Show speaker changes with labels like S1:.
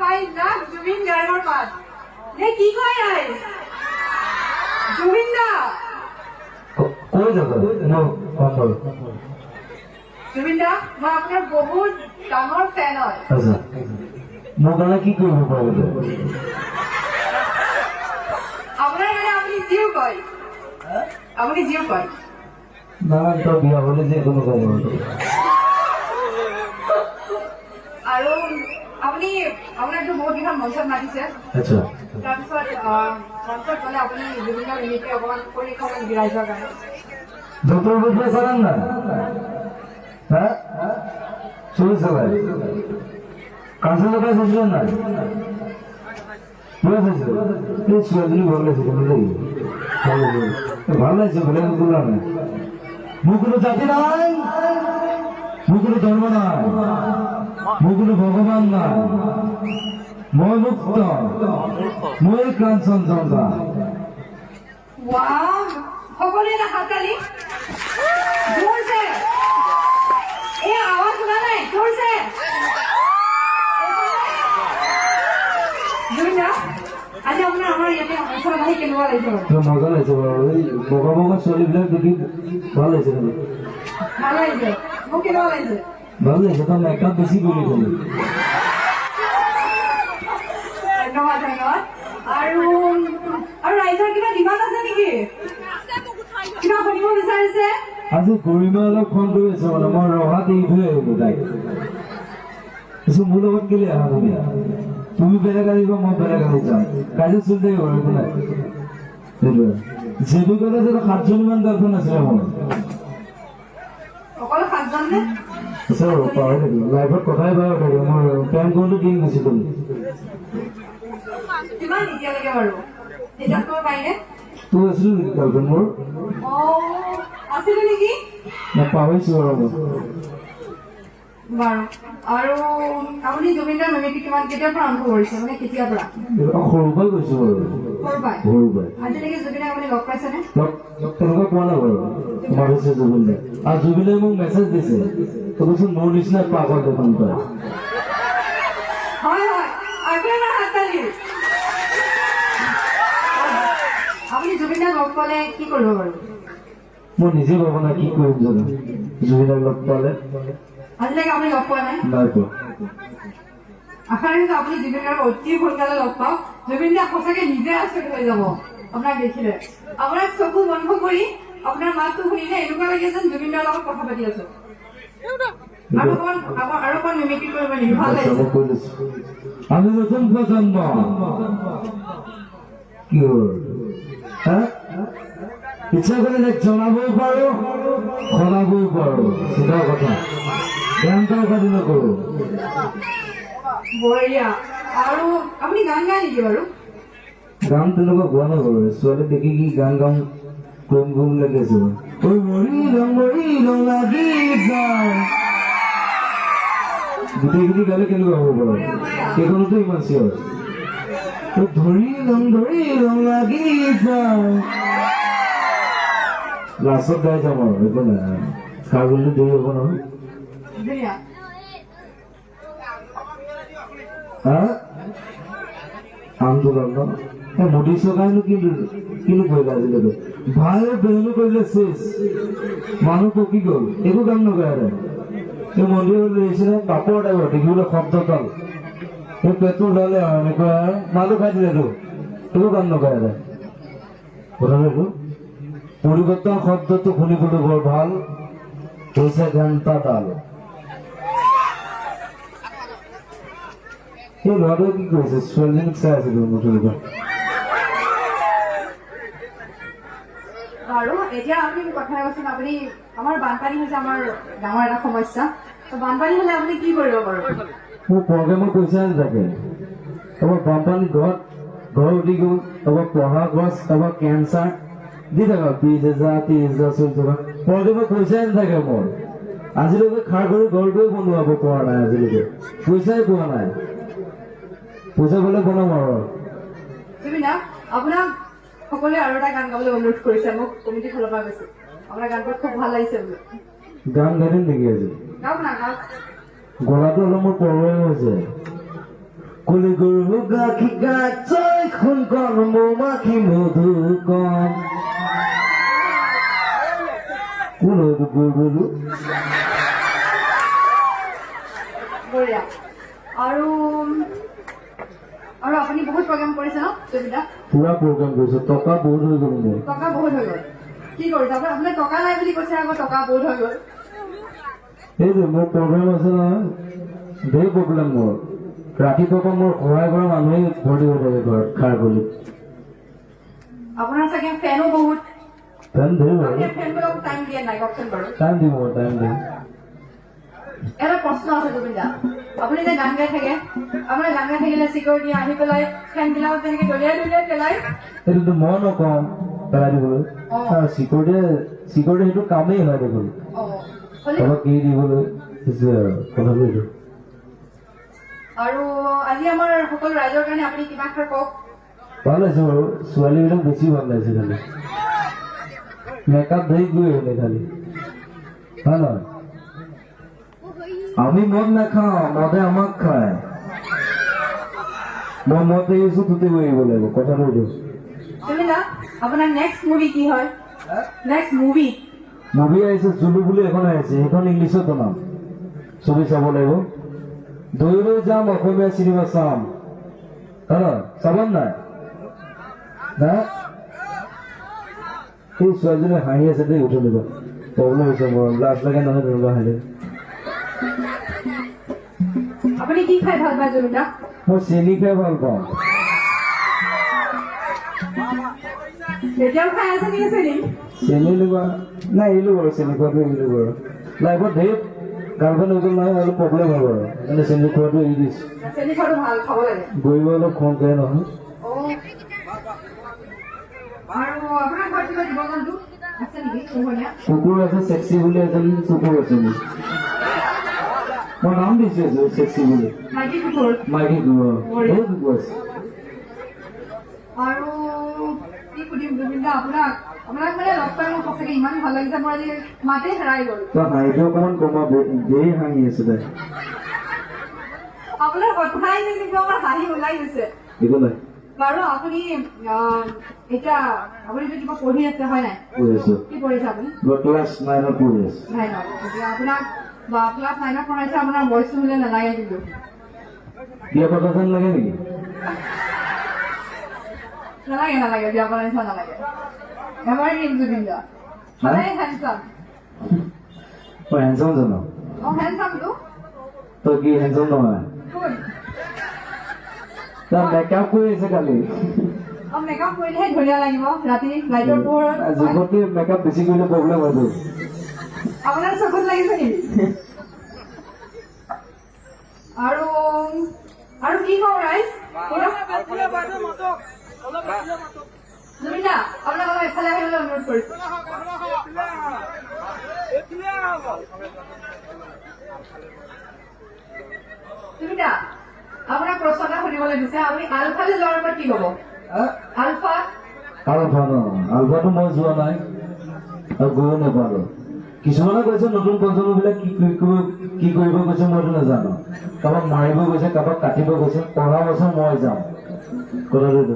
S1: না জুবিন গাৰ্গৰ মাত নে কি কয় আই জুবিন দা
S2: কৈ যাব
S1: জুবিন দা মই আপোনাৰ বহুত ডাঙৰ ফেন হয়
S2: আচ্ছা মোৰ কাৰণে কি কৰিব পাৰিব
S1: আপোনাৰ কাৰণে আপুনি জিও কয় আপুনি জিও কয়
S2: না তো বিয়া হলে যে কোনো কাম
S1: আৰু আপুনি আপোনাৰতো বহুত কেইখন মঞ্চত মাতিছে
S2: আচ্ছা
S1: তাৰপিছত মঞ্চত গ'লে আপুনি জুবিন দাৰ মিমিক্ৰি অকণমান কৰি অকণমান ৰাইজৰ কাৰণে
S2: যতর বদলে করেন না হ্যাঁ শুরু সবাই কাছে লোকায় বুঝলেন না বুঝেছে এই ছোয়াদিনই ভালো লাগছে বুঝলি ভালো লাগছে বলে বললাম না মুখগুলো জাতি নাই মুখগুলো ধর্ম নাই মুখগুলো ভগবান নাই মই মুক্ত মই কাঞ্চন জঙ্গা
S1: ওয়াও সকলোৱে এটা হাততালি জোৰছে এই আৱাজ শুনা নাই জোৰছে জুবিন দা আজি আপোনাৰ আমাৰ ইয়াতে অঞ্চলত আহি কেনেকুৱা লাগিছে বাৰু
S2: মজা লাগছে এই বগা বগা ছোৱালীবিলাক দেখি ভাল লাগিছে কিন্তু
S1: ভাল লাগিছে মোক কেনেকুৱা লাগিছে
S2: ভাল লাগিছে তাৰ মেকআপ বেছি কৰি দিলে
S1: ধন্যবাদ ধন্যবাদ আৰু ৰাইজৰ কিবা ডিমাণ্ড আছে নেকি কিবা শুনিব বিচাৰিছে
S2: আজি গৰিমা অলপ ফোন কৰি আছে মানে মই ৰহাত এৰি থৈ আহিলো তাইক কিছু মোৰ লগত কেলে অহা তুমি তুমি বেলেগ আহিবা মই বেলেগ আহি যাম কাজিয়া চলি থাকিব একো নাই যিটো ক'লে যে 7জনীমান গাৰ্লফ্ৰেণ্ড আছিলে মোৰ
S1: অকল 7জন নে
S2: পাহৰি থাকিলো লাইফত কথাই পাহৰি থাকিলো মই প্ৰেম কৰোঁতে দিন গুচি গ'লো
S1: কিমান এতিয়ালৈকে বাৰু এতিয়া কৰিব পাৰিনে
S2: তোৰ আছিলো নেকি গাৰ্লফ্ৰেণ্ড মোৰ
S1: আছিলে নেকি
S2: পাহৰিছো আৰু
S1: বাৰু আৰু আপুনি জুবিন দাৰ মিমিক্ৰি কেতিয়াৰ পৰা আৰম্ভ কৰিছে মানে কেতিয়াৰ পৰা
S2: সৰুৰ পৰাই গৈছো বাৰু সৰুৰ পৰাই
S1: আজিলৈকে জুবিন দাক আপুনি লগ পাইছেনে
S2: তেনেকুৱা পোৱা নাই বাৰু তোমাৰ হৈছে জুবিন দা আৰু জুবিনে মোক মেছেজ দিছে কৈছোন মোৰ নিচিনা পাগল দেখোন তই
S1: হয় হয় আকৌ এবাৰ হাততালি আপুনি জুবিন দাক লগ পালে কি কৰিব বাৰু
S2: মই নিজে ভাবো না কি কৰিম জানো জুবিনক লগ পালে
S1: আজিলৈকে আপুনি লগ পোৱা নাই
S2: নাই পোৱা
S1: আশা ৰাখিছো আপুনি জুবিন দাক অতি সোনকালে লগ পাওক জুবিন দা সঁচাকে নিজে আচৰিত হৈ যাব আপোনাক দেখিলে আপোনাৰ চকু বন্ধ কৰি আপোনাৰ মাতটো শুনিলে এনেকুৱা লাগে যেন জুবিন দাৰ লগত কথা পাতি আছো আৰু অকণমান মিমিক্ৰি কৰিব নেকি ভাল লাগিছে
S2: আমি নতুন প্ৰজন্ম কি হ'ল ইচ্ছা কৰিলে জনাবও পাৰো শুনাবও পাৰো চিধা কথা জ্ঞানটাও কাটি নকৰো
S1: বঢ়িয়া আৰু আপুনি গান গায় নেকি বাৰু
S2: গান তেনেকুৱা গোৱা নাই বাৰু ছোৱালী দেখি কি গান গাম কৰিম কৰিম লাগি আছে গোটেইখিনি গালে কেনেকুৱা হ'ব বাৰু সেইখনতো ইমান চিঞৰ ধৰি লং লাগি যায় লাষ্টত গাই যাম আৰু একো নাই খাই গ'লে দেৰি হ'ব নহয়
S1: ধুনীয়া
S2: আন্দোলন মোদী চৰকাৰেনো কিন্তু কৰিলে আজিলৈকে ভাই বেহনো কৰিলে চেচ মানুহ পকি গ'ল একো কাম নকৰে এই মন্দিৰত লৈছিলে কাপোৰ টাইপৰ দেখিবলৈ শব্দ কাল এই পেট্ৰল ঢালে এনেকুৱা মানুহ খাই দিলেতো একো কাম নকৰে কথাটো পৰিৱৰ্তন শব্দটো শুনিবলৈ বৰ ভাল হৈছে ঘণ্টা তাল এই ল'ৰাটোৱে কি কৰিছে ছোৱালীজনীক চাই আছিলো নতুনকৈ
S1: বাৰু এতিয়া আপুনি কথা কৈছিল আপুনি আমাৰ বানপানী হৈছে আমাৰ ডাঙৰ এটা সমস্যা বানপানী হলে আপুনি কি কৰিব বাৰু
S2: মোৰ প্ৰগ্ৰেমৰ পইচা নাথাকে এবাৰ বানপানী ঘৰ উঠি গ'ল এবাৰ পঢ়া খৰচ এবাৰ কেঞ্চাৰ দি থাকা 20,000 30,000 40,000 প্ৰগ্ৰেমৰ পইচাই নাথাকে মোৰ আজিলৈকে খাৰ কৰি ঘৰটোৱে বনোৱাব পৰা নাই আজিলৈকে পইচাই পোৱা নাই পইচা পালে বনাম আৰু
S1: জুবিন দা আপোনাক সকলোৱে আৰু এটা গান গাবলৈ অনুৰোধ কৰিছে মোক কমিটিৰ ফালৰ পৰা কৈছে আপোনাৰ গানটো খুব ভাল লাগিছে বোলে
S2: গান গাইম নেকি আজি
S1: গাওক না গাওক
S2: গলাটো অলপ মোৰ প্ৰব্লেম হৈছে কলি গৰু গাখীৰ কাই সোণকণ মৌমাখি মধু কম কোন হয়তো গৰু
S1: বঢ়িয়া আৰু আৰু আপুনি বহুত প্ৰগ্ৰাম কৰিছে ন জুবিনদা
S2: পুৰা প্ৰগ্ৰাম কৰিছে টকা বহুত হৈ গ'ল মোৰ
S1: টকা বহুত হৈ গ'ল কি কৰিছে আপোনাৰ টকা নাই বুলি কৈছে আকৌ টকা বহুত হৈ গ'ল
S2: এই যে মোৰ প্ৰগ্ৰাম আছে নহয় ধেৰ প্ৰব্লেম মোৰ ৰাতিপুৱা মোৰ সহায় কৰা মানুহে ভৰ্তি হৈ থাকে ঘৰত খাৰ বুলি
S1: আপোনাৰ চাগে ফেনো বহুত
S2: ফেন ধেৰ বাৰু
S1: ফেনবিলাকক টাইম দিয়া নাই কওকচোন বাৰু
S2: টাইম দিম মই টাইম দিম
S1: এটা প্ৰশ্ন আছে জুবিনদা আপুনি যে গান গাই থাকে আপোনাৰ গান গাই থাকিলে চিকিউৰিটি আহি পেলাই ফেনবিলাকক তেনেকে দলিয়াই দলিয়াই পেলাই
S2: সেইটোতো মই নকওঁ পেলাই দিবলৈ চিকিউৰিটি সেইটো কামেই হয় দেখোন অলপ এৰি দিবলৈ কথাটো এইটো
S1: আৰু আজি আমাৰ সকলো ৰাইজৰ কাৰণে আপুনি কিমান খাৰ কওক
S2: ভাল লাগিছে বাৰু ছোৱালীবিলাক বেছি ভাল লাগিছে খালি মেকআপ ধৰি গৈ আহিলে খালি হয় নহয় আমি মদ নাখাওঁ মদে আমাক খায় মই মদ দেখিছো তুতে গৈ আহিব লাগিব কথাটো এইটো
S1: জুবিনদা আপোনাৰ নেক্সট মুভি কি হয় নেক্সট মুভি
S2: মুভি আহিছে জুলু বুলি এখন আহিছে সেইখন ইংলিছত বনাম ছবি চাব লাগিব দৌৰি যাম অসমীয়া চিনেমা চাম চাব নাই না এই ছোৱালীজনী হাঁহি আছে দেই উঠি দিব প্ৰব্লেম হৈছে মোৰ লাজ লাগে নহয় তেনেকুৱা হাঁহি
S1: আপুনি কি খাই ভাল পায় জুবিনদা
S2: মই চেনি খাই ভাল পাওঁ
S1: এতিয়াও খাই আছে নেকি চেনি
S2: চেনি লোৱা নাই এৰিলো বাৰু চেনি খোৱাটো এৰিলো বাৰু লাইফত ধেৰ গাৰ্লফ্ৰেণ্ড হৈ গ'ল নহয় অলপ প্ৰব্লেম হয় বাৰু মানে চেনি খোৱাটো এৰি দিছো
S1: চেনি খোৱাটো ভাল খাব লাগে
S2: গৰিব অলপ খং কৰে নহয়
S1: আৰু আপোনাৰ ঘৰত কিবা জীৱ জন্তু আছে নেকি পোহনীয়া
S2: কুকুৰ আছে চেক্সি বুলি এজন কুকুৰ আছে মোৰ মই নাম দিছো চেক্সি বুলি
S1: মাইকী কুকুৰ
S2: মাইকী কুকুৰ বহুত কুকুৰ আছে
S1: আৰু কি সুধিম জুবিনদা আপোনাক মানে লগ পাই মোৰ সঁচাকে ইমান ভাল লাগিছে মোৰ আজি মাতে হেৰাই গ'ল
S2: তই হাঁহিটো অকণমান কমা ধেৰ হাঁহি আছে তাই
S1: আপোনাৰ কথাই যেনিবা আমাৰ হাঁহি ওলাই গৈছে
S2: একো নাই
S1: বাৰু আপুনি এতিয়া আপুনি যে কিবা পঢ়ি আছে হয় নাই
S2: পঢ়ি আছো
S1: কি পঢ়িছে আপুনি
S2: ক্লাছ 9ত পঢ়ি আছো
S1: নাই ন এতিয়া আপোনাক ক্লাছ 9ত পঢ়াইছে আপোনাৰ বয়সটো হ'লে নালাগে কিন্তু
S2: বিয়া পতা যেন লাগে নেকি
S1: নালাগে বিয়া পতা নিচিনা নালাগে এবাৰ দিম জুবিনদা সদায় হেণ্ডচাম
S2: মই হেণ্ডচাম জানো
S1: হেণ্ডচামটো
S2: তই কি হেণ্ডচাম নহয়
S1: কোন
S2: তই মেকআপ কৰি আছে কালি
S1: মেকআপ কৰিলেহে ধুনীয়া লাগিব ৰাতি লাইটৰ পোহৰত
S2: জোখতকে মেকআপ বেছি কৰিলে প্ৰব্লেম হয়তো
S1: আপোনাৰ চকুত লাগিছে নেকি আৰু কি কওঁ ৰাইজ জুবিনদা আপোনাক অলপ এফালে আহিবলৈ অনুৰোধ কৰিছো জুবিনদা আপোনাক প্ৰশ্ন এটা সুধিবলৈ দিছে আপুনি আলফালৈ যোৱাৰ ওপৰত কি ক'ব আলফা
S2: আলফাটো মই যোৱা নাই আৰু গৈও নাপালো কিছুমানে কৈছে নতুন প্ৰজন্মবিলাক কি কৰিব গৈছে মইতো নাজানো কাৰোবাক মাৰিব গৈছে কাৰোবাক কাটিব গৈছে পঢ়া বছৰ মই যাম কথাটো